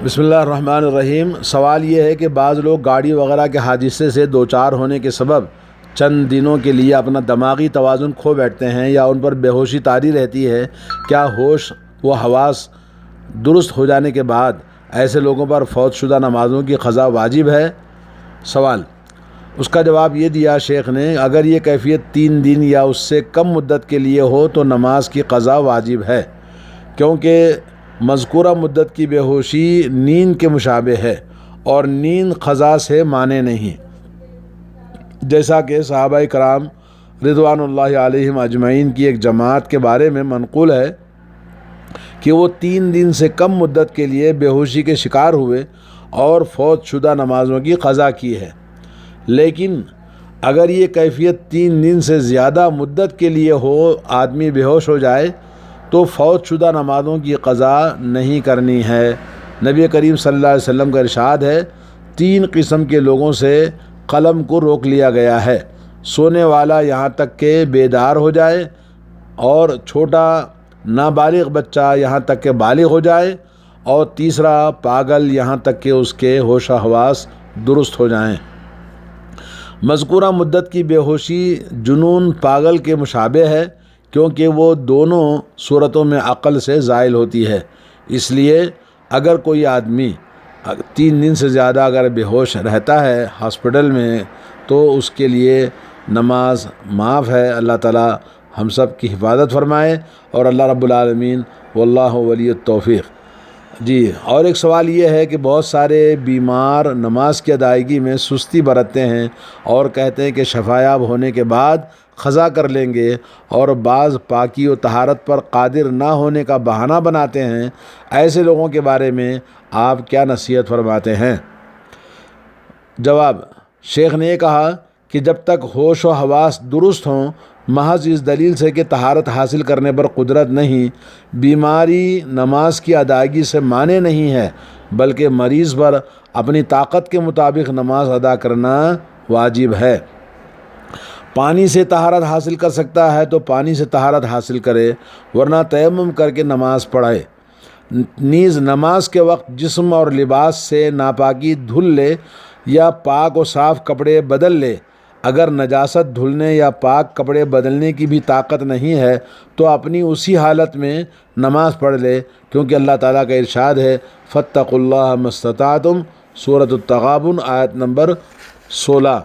بسم اللہ الرحمن الرحیم۔ سوال یہ ہے کہ بعض لوگ گاڑی وغیرہ کے حادثے سے دوچار ہونے کے سبب چند دنوں کے لیے اپنا دماغی توازن کھو بیٹھتے ہیں یا ان پر بے ہوشی طاری رہتی ہے۔ کیا ہوش و حواس درست ہو جانے کے بعد ایسے لوگوں پر فوت شدہ نمازوں کی قضا واجب ہے؟ سوال، اس کا جواب یہ دیا شیخ نے، اگر یہ کیفیت 3 دن یا اس سے کم مدت کے لیے ہو تو نماز کی قضا واجب ہے، کیونکہ مذکورہ مدت کی بے ہوشی نیند کے مشابہ ہے اور نیند قضا سے مانے نہیں، جیسا کہ صحابہ کرام رضوان اللہ علیہم اجمعین کی ایک جماعت کے بارے میں منقول ہے کہ وہ 3 دن سے کم مدت کے لیے بے ہوشی کے شکار ہوئے اور فوت شدہ نمازوں کی قضا کی ہے۔ لیکن اگر یہ کیفیت 3 دن سے زیادہ مدت کے لیے ہو، آدمی بے ہوش ہو جائے تو فوت شدہ نمازوں کی قضا نہیں کرنی ہے۔ نبی کریم صلی اللہ علیہ وسلم کا ارشاد ہے، 3 قسم کے لوگوں سے قلم کو روک لیا گیا ہے: سونے والا یہاں تک کہ بیدار ہو جائے، اور چھوٹا نابالغ بچہ یہاں تک کہ بالغ ہو جائے، اور تیسرا پاگل یہاں تک کہ اس کے ہوش و حواس درست ہو جائیں۔ مذکورہ مدت کی بے ہوشی جنون پاگل کے مشابہ ہے، کیونکہ وہ دونوں صورتوں میں عقل سے زائل ہوتی ہے۔ اس لیے اگر کوئی آدمی 3 دن سے زیادہ اگر بے ہوش رہتا ہے ہاسپٹل میں تو اس کے لیے نماز معاف ہے۔ اللہ تعالی ہم سب کی حفاظت فرمائے، اور اللہ رب العالمین واللہ ولی التوفیق۔ جی، اور ایک سوال یہ ہے کہ بہت سارے بیمار نماز کی ادائیگی میں سستی برتتے ہیں اور کہتے ہیں کہ شفایاب ہونے کے بعد قضا کر لیں گے، اور بعض پاکی و طہارت پر قادر نہ ہونے کا بہانہ بناتے ہیں۔ ایسے لوگوں کے بارے میں آپ کیا نصیحت فرماتے ہیں؟ جواب، شیخ نے یہ کہا کہ جب تک ہوش و حواس درست ہوں، محض اس دلیل سے کہ طہارت حاصل کرنے پر قدرت نہیں، بیماری نماز کی ادائیگی سے مانے نہیں ہے، بلکہ مریض پر اپنی طاقت کے مطابق نماز ادا کرنا واجب ہے۔ پانی سے طہارت حاصل کر سکتا ہے تو پانی سے طہارت حاصل کرے، ورنہ تیمم کر کے نماز پڑھے۔ نیز نماز کے وقت جسم اور لباس سے ناپاکی دھل لے یا پاک و صاف کپڑے بدل لے۔ اگر نجاست دھلنے یا پاک کپڑے بدلنے کی بھی طاقت نہیں ہے تو اپنی اسی حالت میں نماز پڑھ لے، کیونکہ اللہ تعالیٰ کا ارشاد ہے، فاتقوا اللہ ما استطعتم، سورۃ التغابن آیت نمبر 16۔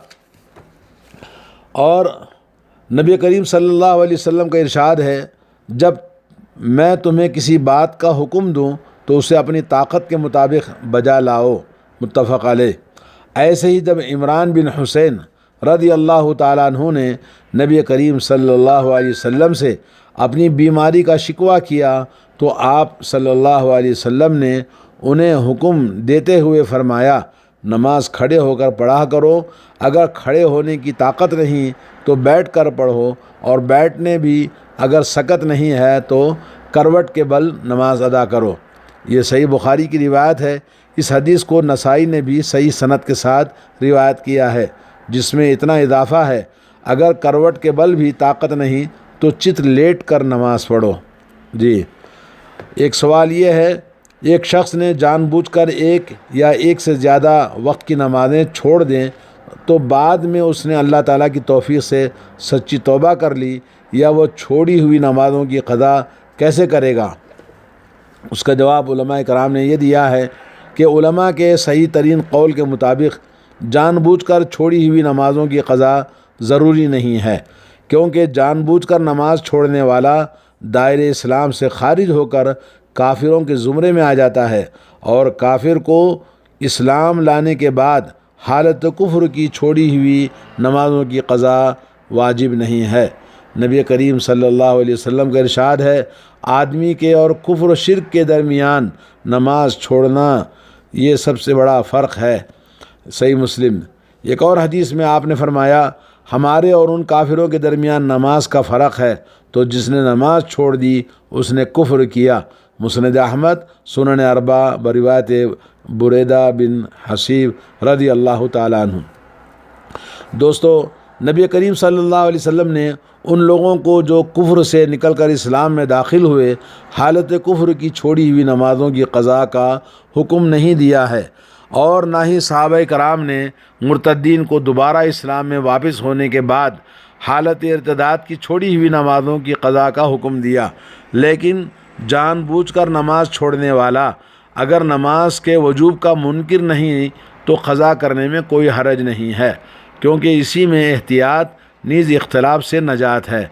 اور نبی کریم صلی اللہ علیہ وسلم کا ارشاد ہے، جب میں تمہیں کسی بات کا حکم دوں تو اسے اپنی طاقت کے مطابق بجا لاؤ، متفق علیہ۔ ایسے ہی جب عمران بن حسین رضی اللہ تعالیٰ عنہ نے نبی کریم صلی اللہ علیہ وسلم سے اپنی بیماری کا شکوہ کیا تو آپ صلی اللہ علیہ وسلم نے انہیں حکم دیتے ہوئے فرمایا، نماز کھڑے ہو کر پڑھا کرو، اگر کھڑے ہونے کی طاقت نہیں تو بیٹھ کر پڑھو، اور بیٹھنے بھی اگر سکت نہیں ہے تو کروٹ کے بل نماز ادا کرو۔ یہ صحیح بخاری کی روایت ہے۔ اس حدیث کو نسائی نے بھی صحیح سند کے ساتھ روایت کیا ہے، جس میں اتنا اضافہ ہے، اگر کروٹ کے بل بھی طاقت نہیں تو چت لیٹ کر نماز پڑھو۔ جی، ایک سوال یہ ہے، ایک شخص نے جان بوجھ کر ایک یا ایک سے زیادہ وقت کی نمازیں چھوڑ دیں تو بعد میں اس نے اللہ تعالیٰ کی توفیق سے سچی توبہ کر لی، یا وہ چھوڑی ہوئی نمازوں کی قضا کیسے کرے گا؟ اس کا جواب علماء کرام نے یہ دیا ہے کہ علماء کے صحیح ترین قول کے مطابق جان بوجھ کر چھوڑی ہوئی نمازوں کی قضا ضروری نہیں ہے، کیونکہ جان بوجھ کر نماز چھوڑنے والا دائرہ اسلام سے خارج ہو کر کافروں کے زمرے میں آ جاتا ہے، اور کافر کو اسلام لانے کے بعد حالت کفر کی چھوڑی ہوئی نمازوں کی قضا واجب نہیں ہے۔ نبی کریم صلی اللہ علیہ وسلم کا ارشاد ہے، آدمی کے اور کفر و شرک کے درمیان نماز چھوڑنا یہ سب سے بڑا فرق ہے۔ صحیح مسلم۔ ایک اور حدیث میں آپ نے فرمایا، ہمارے اور ان کافروں کے درمیان نماز کا فرق ہے، تو جس نے نماز چھوڑ دی اس نے کفر کیا۔ مسند احمد، سنن اربعہ بروایت بریدہ بن حصیب رضی اللہ تعالیٰ عنہ۔ دوستو، نبی کریم صلی اللہ علیہ وسلم نے ان لوگوں کو جو کفر سے نکل کر اسلام میں داخل ہوئے حالت کفر کی چھوڑی ہوئی نمازوں کی قضا کا حکم نہیں دیا ہے، اور نہ ہی صحابہ کرام نے مرتدین کو دوبارہ اسلام میں واپس ہونے کے بعد حالت ارتداد کی چھوڑی ہوئی نمازوں کی قضا کا حکم دیا۔ لیکن جان بوجھ کر نماز چھوڑنے والا اگر نماز کے وجوب کا منکر نہیں تو قضا کرنے میں کوئی حرج نہیں ہے، کیونکہ اسی میں احتیاط نیز اختلاف سے نجات ہے،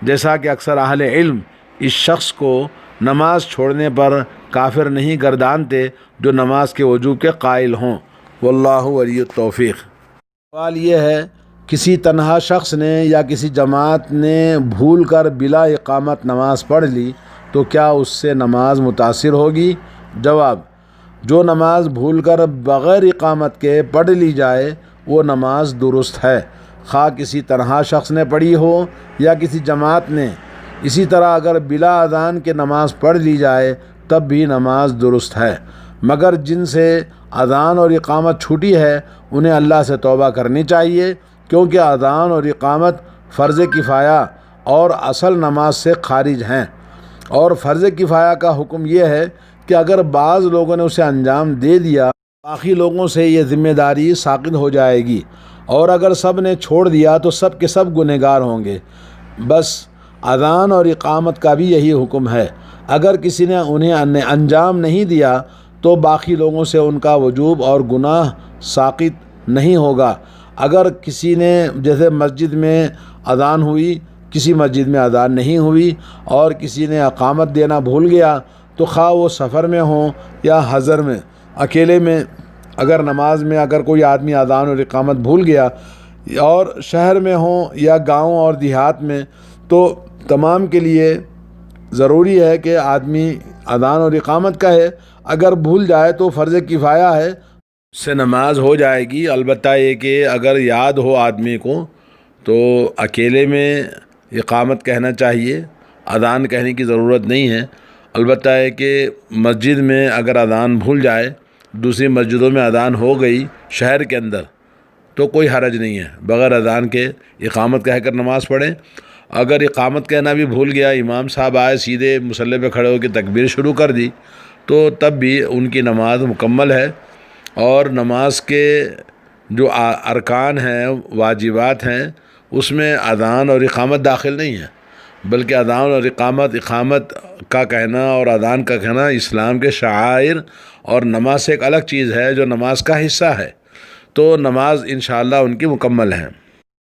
جیسا کہ اکثر اہل علم اس شخص کو نماز چھوڑنے پر کافر نہیں گردانتے جو نماز کے وجوب کے قائل ہوں۔ واللہ ولی التوفیق۔ سوال یہ ہے، کسی تنہا شخص نے یا کسی جماعت نے بھول کر بلا اقامت نماز پڑھ لی تو کیا اس سے نماز متاثر ہوگی؟ جواب: جو نماز بھول کر بغیر اقامت کے پڑھ لی جائے وہ نماز درست ہے، خواہ کسی تنہا شخص نے پڑھی ہو یا کسی جماعت نے۔ اسی طرح اگر بلا اذان کے نماز پڑھ لی جائے تب بھی نماز درست ہے، مگر جن سے اذان اور اقامت چھوٹی ہے انہیں اللہ سے توبہ کرنی چاہیے، کیونکہ اذان اور اقامت فرض کفایہ اور اصل نماز سے خارج ہیں، اور فرض کفایہ کا حکم یہ ہے کہ اگر بعض لوگوں نے اسے انجام دے دیا باقی لوگوں سے یہ ذمہ داری ساقط ہو جائے گی، اور اگر سب نے چھوڑ دیا تو سب کے سب گنہگار ہوں گے۔ بس اذان اور اقامت کا بھی یہی حکم ہے، اگر کسی نے انہیں انجام نہیں دیا تو باقی لوگوں سے ان کا وجوب اور گناہ ساقط نہیں ہوگا۔ اگر کسی نے جیسے مسجد میں اذان ہوئی، کسی مسجد میں اذان نہیں ہوئی اور کسی نے اقامت دینا بھول گیا تو خواہ وہ سفر میں ہوں یا حضر میں، اکیلے میں اگر نماز میں اگر کوئی آدمی اذان اور اقامت بھول گیا اور شہر میں ہوں یا گاؤں اور دیہات میں، تو تمام کے لیے ضروری ہے کہ آدمی اذان اور اقامت کا ہے، اگر بھول جائے تو فرض کفایہ ہے، اس سے نماز ہو جائے گی۔ البتہ یہ کہ اگر یاد ہو آدمی کو تو اکیلے میں اقامت کہنا چاہیے، اذان کہنے کی ضرورت نہیں ہے۔ البتہ ہے کہ مسجد میں اگر اذان بھول جائے، دوسری مسجدوں میں اذان ہو گئی شہر کے اندر تو کوئی حرج نہیں ہے، بغیر اذان کے اقامت کہہ کر نماز پڑھیں۔ اگر اقامت کہنا بھی بھول گیا، امام صاحب آئے سیدھے مصلی پہ کھڑے ہو کے تکبیر شروع کر دی تو تب بھی ان کی نماز مکمل ہے، اور نماز کے جو ارکان ہیں، واجبات ہیں، اس میں اذان اور اقامت داخل نہیں ہے، بلکہ اذان اور اقامت کا کہنا اور اذان کا کہنا اسلام کے شعائر اور نماز سے ایک الگ چیز ہے جو نماز کا حصہ ہے، تو نماز انشاءاللہ ان کی مکمل ہے۔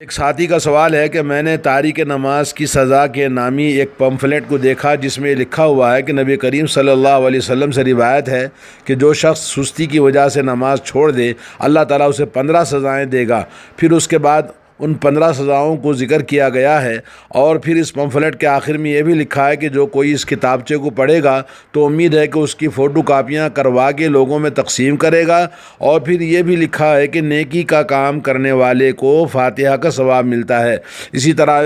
ایک ساتھی کا سوال ہے کہ میں نے تارک نماز کی سزا کے نامی ایک پمفلیٹ کو دیکھا جس میں لکھا ہوا ہے کہ نبی کریم صلی اللہ علیہ وسلم سے روایت ہے کہ جو شخص سستی کی وجہ سے نماز چھوڑ دے اللہ تعالیٰ اسے 15 سزائیں دے گا، پھر اس کے بعد ان 15 سزاؤں کو ذکر کیا گیا ہے، اور پھر اس پمفلیٹ کے آخر میں یہ بھی لکھا ہے کہ جو کوئی اس کتابچے کو پڑھے گا تو امید ہے کہ اس کی فوٹو کاپیاں کروا کے لوگوں میں تقسیم کرے گا، اور پھر یہ بھی لکھا ہے کہ نیکی کا کام کرنے والے کو فاتحہ کا ثواب ملتا ہے۔ اسی طرح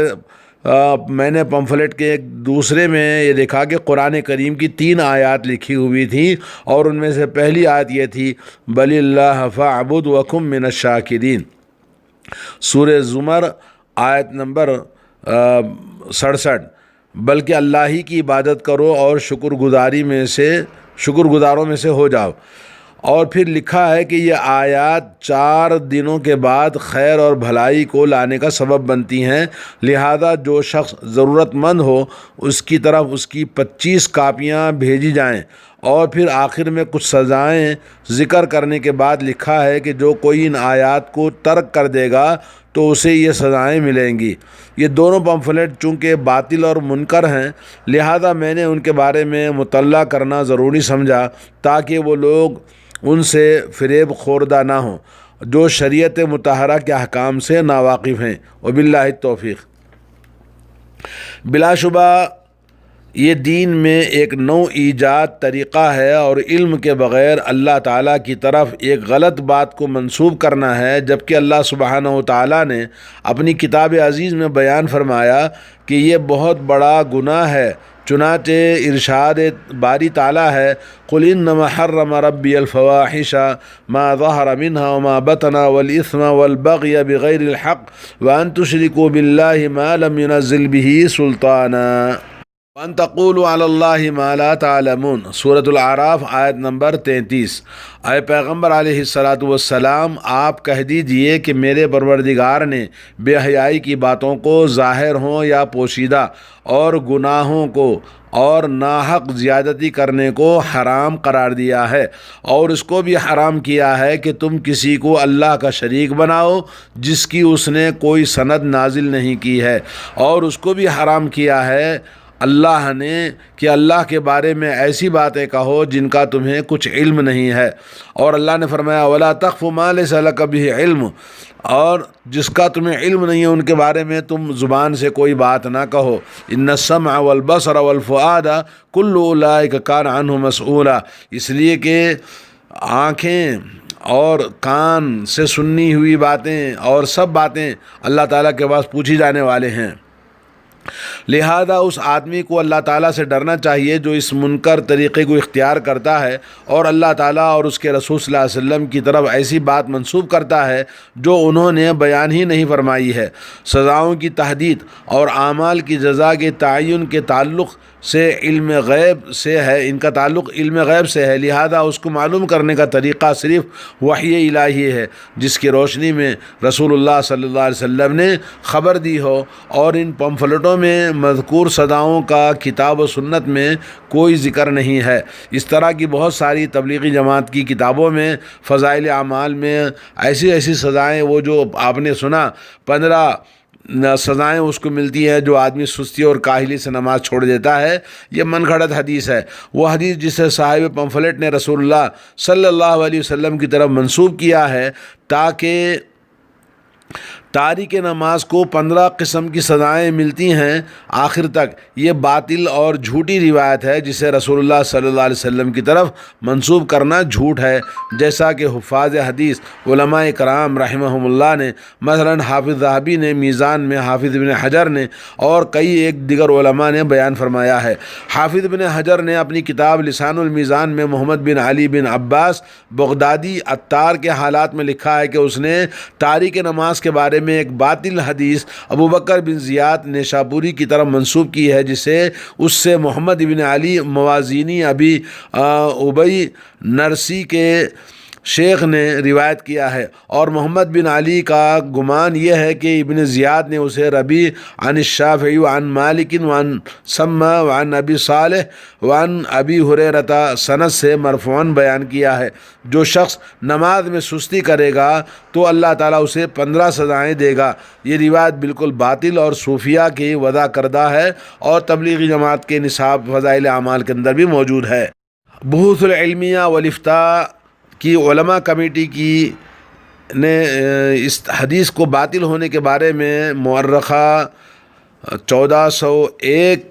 میں نے پمفلیٹ کے ایک دوسرے میں یہ دیکھا کہ قرآن کریم کی 3 آیات لکھی ہوئی تھیں، اور ان میں سے پہلی آیت یہ تھی بل اللہ فاعبد وکن من الشاکرین، سورہ زمر آیت نمبر 67، بلکہ اللہ ہی کی عبادت کرو اور شکر گزاروں میں سے ہو جاؤ۔ اور پھر لکھا ہے کہ یہ آیات 4 دنوں کے بعد خیر اور بھلائی کو لانے کا سبب بنتی ہیں، لہذا جو شخص ضرورت مند ہو اس کی طرف اس کی 25 کاپیاں بھیجی جائیں۔ اور پھر آخر میں کچھ سزائیں ذکر کرنے کے بعد لکھا ہے کہ جو کوئی ان آیات کو ترک کر دے گا تو اسے یہ سزائیں ملیں گی۔ یہ دونوں پمفلیٹ چونکہ باطل اور منکر ہیں، لہذا میں نے ان کے بارے میں مطلع کرنا ضروری سمجھا تاکہ وہ لوگ ان سے فریب خوردہ نہ ہوں جو شریعت مطہرہ کے احکام سے ناواقف ہیں۔ وباللہ التوفیق۔ بلا شبہ یہ دین میں ایک نو ایجاد طریقہ ہے، اور علم کے بغیر اللہ تعالیٰ کی طرف ایک غلط بات کو منسوب کرنا ہے، جبکہ اللہ سبحانہ و تعالیٰ نے اپنی کتاب عزیز میں بیان فرمایا کہ یہ بہت بڑا گناہ ہے چنانچہ ارشاد باری تعالیٰ ہے قل انما حرم ربی الفواحش ما ظہر منها وما بطن والاثم والبغی بغیر الحق وان تشرکوا باللہ ما لم ينزل به سلطانا وان تقولوا علی اللہ ما لا تعلمون۔ سورۃ الاعراف آیت نمبر 33۔ اے پیغمبر علیہ السلام آپ کہہ دیجئے کہ میرے پروردگار نے بے حیائی کی باتوں کو ظاہر ہوں یا پوشیدہ اور گناہوں کو اور ناحق زیادتی کرنے کو حرام قرار دیا ہے، اور اس کو بھی حرام کیا ہے کہ تم کسی کو اللہ کا شریک بناؤ جس کی اس نے کوئی سند نازل نہیں کی ہے، اور اس کو بھی حرام کیا ہے اللہ نے کہ اللہ کے بارے میں ایسی باتیں کہو جن کا تمہیں کچھ علم نہیں ہے، اور اللہ نے فرمایا وَلَا تَخْفُ مَا لَيْسَ لَكَ بِهِ علم، اور جس کا تمہیں علم نہیں ہے ان کے بارے میں تم زبان سے کوئی بات نہ کہو۔ ان السمع والبصر والفؤاد کل اولئک کان عنہ مسئولا، اس لیے کہ آنکھیں اور کان سے سنی ہوئی باتیں اور سب باتیں اللہ تعالیٰ کے پاس پوچھی جانے والے ہیں۔ لہذا اس آدمی کو اللہ تعالیٰ سے ڈرنا چاہیے جو اس منکر طریقے کو اختیار کرتا ہے اور اللہ تعالیٰ اور اس کے رسول صلی اللہ علیہ وسلم کی طرف ایسی بات منسوب کرتا ہے جو انہوں نے بیان ہی نہیں فرمائی ہے۔ سزاؤں کی تحدید اور اعمال کی جزا کے تعین کے تعلق سے علم غیب سے ہے، ان کا تعلق علم غیب سے ہے، لہذا اس کو معلوم کرنے کا طریقہ صرف وحی الہی ہے جس کی روشنی میں رسول اللہ صلی اللہ علیہ وسلم نے خبر دی ہو، اور ان پمفلٹوں میں مذکور سزاؤں کا کتاب و سنت میں کوئی ذکر نہیں ہے۔ اس طرح کی بہت ساری تبلیغی جماعت کی کتابوں میں فضائل اعمال میں ایسی سزائیں وہ جو آپ نے سنا 15 سزائیں اس کو ملتی ہیں جو آدمی سستی اور کاہلی سے نماز چھوڑ دیتا ہے، یہ من گھڑت حدیث ہے۔ وہ حدیث جسے صاحب پمفلٹ نے رسول اللہ صلی اللہ علیہ وسلم کی طرف منسوب کیا ہے تاکہ تارک نماز کو 15 قسم کی سزائیں ملتی ہیں آخر تک، یہ باطل اور جھوٹی روایت ہے جسے رسول اللہ صلی اللہ علیہ وسلم کی طرف منسوب کرنا جھوٹ ہے، جیسا کہ حفاظ حدیث علماء کرام رحمہم اللہ نے، مثلا حافظ ذہبی نے میزان میں، حافظ ابن حجر نے اور کئی ایک دیگر علماء نے بیان فرمایا ہے۔ حافظ ابن حجر نے اپنی کتاب لسان المیزان میں محمد بن علی بن عباس بغدادی عطار کے حالات میں لکھا ہے کہ اس نے تارک نماز کے بارے میں ایک باطل حدیث ابو بکر بن زیاد نیشابوری کی طرف منسوب کی ہے، جسے اس سے محمد بن علی موازینی ابی نرسی کے شیخ نے روایت کیا ہے، اور محمد بن علی کا گمان یہ ہے کہ ابن زیاد نے اسے ربیع عن الشافعی وعن مالک وعن سما وعن ابی صالح وعن ابی ہریرہ سند سے مرفوعاً بیان کیا ہے۔ جو شخص نماز میں سستی کرے گا تو اللہ تعالیٰ اسے 15 سزائیں دے گا۔ یہ روایت بالکل باطل اور صوفیہ کی وضع کردہ ہے اور تبلیغی جماعت کے نصاب فضائل اعمال کے اندر بھی موجود ہے۔ بحوث العلمیہ والافتاء کی علماء کمیٹی نے اس حدیث کو باطل ہونے کے بارے میں مورخہ 1401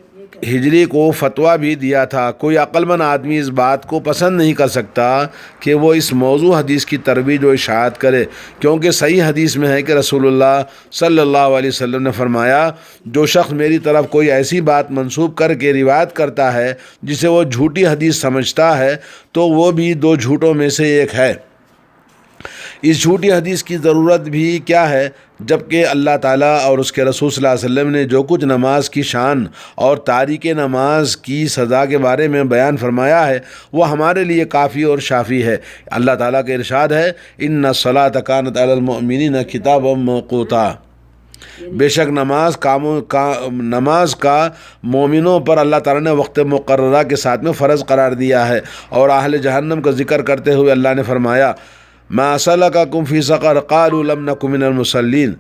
ہجری کو فتویٰ بھی دیا تھا۔ کوئی عقل مند آدمی اس بات کو پسند نہیں کر سکتا کہ وہ اس موضوع حدیث کی ترویج و اشاعت کرے، کیونکہ صحیح حدیث میں ہے کہ رسول اللہ صلی اللہ علیہ وسلم نے فرمایا جو شخص میری طرف کوئی ایسی بات منسوب کر کے روایت کرتا ہے جسے وہ جھوٹی حدیث سمجھتا ہے تو وہ بھی 2 جھوٹوں میں سے ایک ہے۔ اس جھوٹی حدیث کی ضرورت بھی کیا ہے جبکہ اللہ تعالیٰ اور اس کے رسول صلی اللہ علیہ وسلم نے جو کچھ نماز کی شان اور تارک نماز کی سزا کے بارے میں بیان فرمایا ہے وہ ہمارے لیے کافی اور شافی ہے۔ اللہ تعالیٰ کا ارشاد ہے ان الصلاۃ کانت علی المؤمنین کتابا موقوتا، بے شک نماز کا مومنوں پر اللہ تعالیٰ نے وقت مقررہ کے ساتھ میں فرض قرار دیا ہے۔ اور اہل جہنم کا ذکر کرتے ہوئے اللہ نے فرمایا ما سلککم فی سقر قالوا لم نک من المصلین،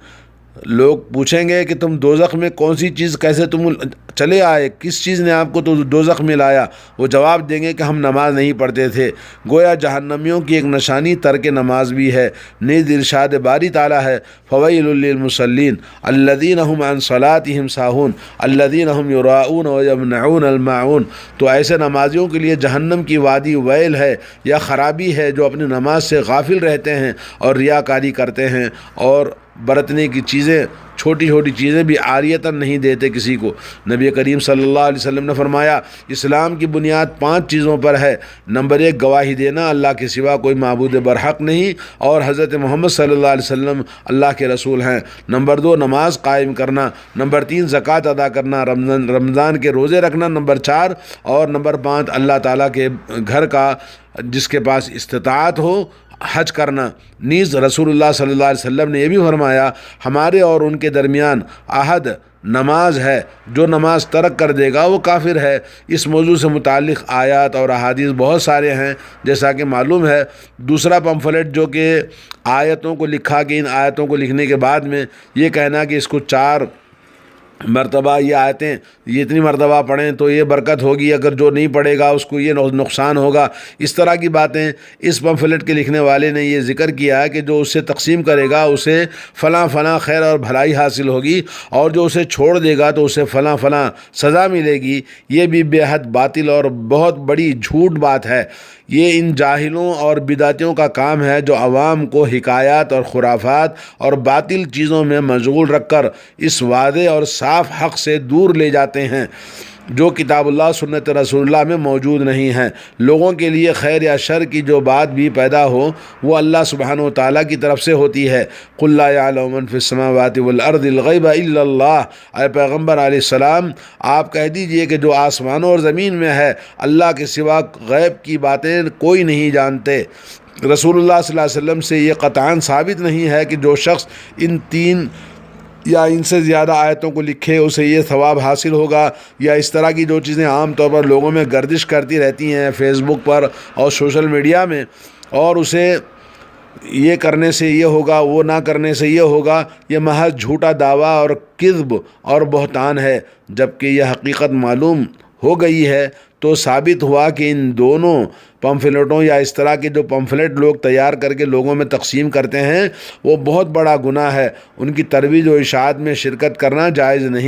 لوگ پوچھیں گے کہ تم دوزخ میں کون سی چیز، کیسے تم چلے آئے، کس چیز نے آپ کو تو دوزخ میں لایا؟ وہ جواب دیں گے کہ ہم نماز نہیں پڑھتے تھے۔ گویا جہنمیوں کی ایک نشانی ترک نماز بھی ہے۔ نیز ارشاد باری تعالیٰ ہے فویل للمصلین الذین هم عن صلاتهم ساہون الذین هم یراؤون ویمنعون الماعون، تو ایسے نمازیوں کے لیے جہنم کی وادی ویل ہے یا خرابی ہے جو اپنی نماز سے غافل رہتے ہیں اور ریاکاری کرتے ہیں اور برتنے کی چیزیں چھوٹی چھوٹی چیزیں بھی عاریتاً نہیں دیتے کسی کو۔ نبی کریم صلی اللہ علیہ وسلم نے فرمایا اسلام کی بنیاد 5 چیزوں پر ہے۔ نمبر 1 گواہی دینا اللہ کے سوا کوئی معبود برحق نہیں اور حضرت محمد صلی اللہ علیہ وسلم اللہ کے رسول ہیں۔ نمبر 2 نماز قائم کرنا۔ نمبر 3 زکوٰۃ ادا کرنا، رمضان کے روزے رکھنا۔ نمبر 4 اور نمبر 5 اللہ تعالیٰ کے گھر کا جس کے پاس استطاعت ہو حج کرنا۔ نیز رسول اللہ صلی اللہ علیہ وسلم نے یہ بھی فرمایا ہمارے اور ان کے درمیان عہد نماز ہے، جو نماز ترک کر دے گا وہ کافر ہے۔ اس موضوع سے متعلق آیات اور احادیث بہت سارے ہیں جیسا کہ معلوم ہے۔ دوسرا پمفلٹ جو کہ آیتوں کو لکھا کہ ان آیتوں کو لکھنے کے بعد میں یہ کہنا کہ اس کو 4 مرتبہ یہ آیتیں یہ اتنی مرتبہ پڑھیں تو یہ برکت ہوگی، اگر جو نہیں پڑھے گا اس کو یہ نقصان ہوگا، اس طرح کی باتیں۔ اس پمفلٹ کے لکھنے والے نے یہ ذکر کیا ہے کہ جو اسے تقسیم کرے گا اسے فلاں فلاں خیر اور بھلائی حاصل ہوگی، اور جو اسے چھوڑ دے گا تو اسے فلاں فلاں سزا ملے گی۔ یہ بھی بے حد باطل اور بہت بڑی جھوٹ بات ہے۔ یہ ان جاہلوں اور بدعتیوں کا کام ہے جو عوام کو حکایات اور خرافات اور باطل چیزوں میں مشغول رکھ کر اس واضح اور صاف حق سے دور لے جاتے ہیں جو کتاب اللہ سنت رسول اللہ میں موجود نہیں ہیں۔ لوگوں کے لیے خیر یا شر کی جو بات بھی پیدا ہو وہ اللہ سبحانہ و تعالیٰ کی طرف سے ہوتی ہے۔ قُلْ لَا يَعْلَمُ مَنْ فِي السَّمَاوَاتِ وَالْأَرْضِ الْغَيْبَ إِلَّا اللَّهُ۔ اے پیغمبر علیہ السلام آپ کہہ دیجئے کہ جو آسمانوں اور زمین میں ہے اللہ کے سوا غیب کی باتیں کوئی نہیں جانتے۔ رسول اللہ صلی اللہ علیہ وسلم سے یہ قطعاً ثابت نہیں ہے کہ جو شخص ان 3 یا ان سے زیادہ آیتوں کو لکھے اسے یہ ثواب حاصل ہوگا، یا اس طرح کی جو چیزیں عام طور پر لوگوں میں گردش کرتی رہتی ہیں فیس بک پر اور سوشل میڈیا میں، اور اسے یہ کرنے سے یہ ہوگا وہ نہ کرنے سے یہ ہوگا، یہ محض جھوٹا دعویٰ اور کذب اور بہتان ہے۔ جبکہ یہ حقیقت معلوم ہو گئی ہے تو ثابت ہوا کہ ان دونوں پمفلٹوں یا اس طرح کے جو پمفلٹ لوگ تیار کر کے لوگوں میں تقسیم کرتے ہیں وہ بہت بڑا گناہ ہے۔ ان کی ترویج و اشاعت میں شرکت کرنا جائز نہیں۔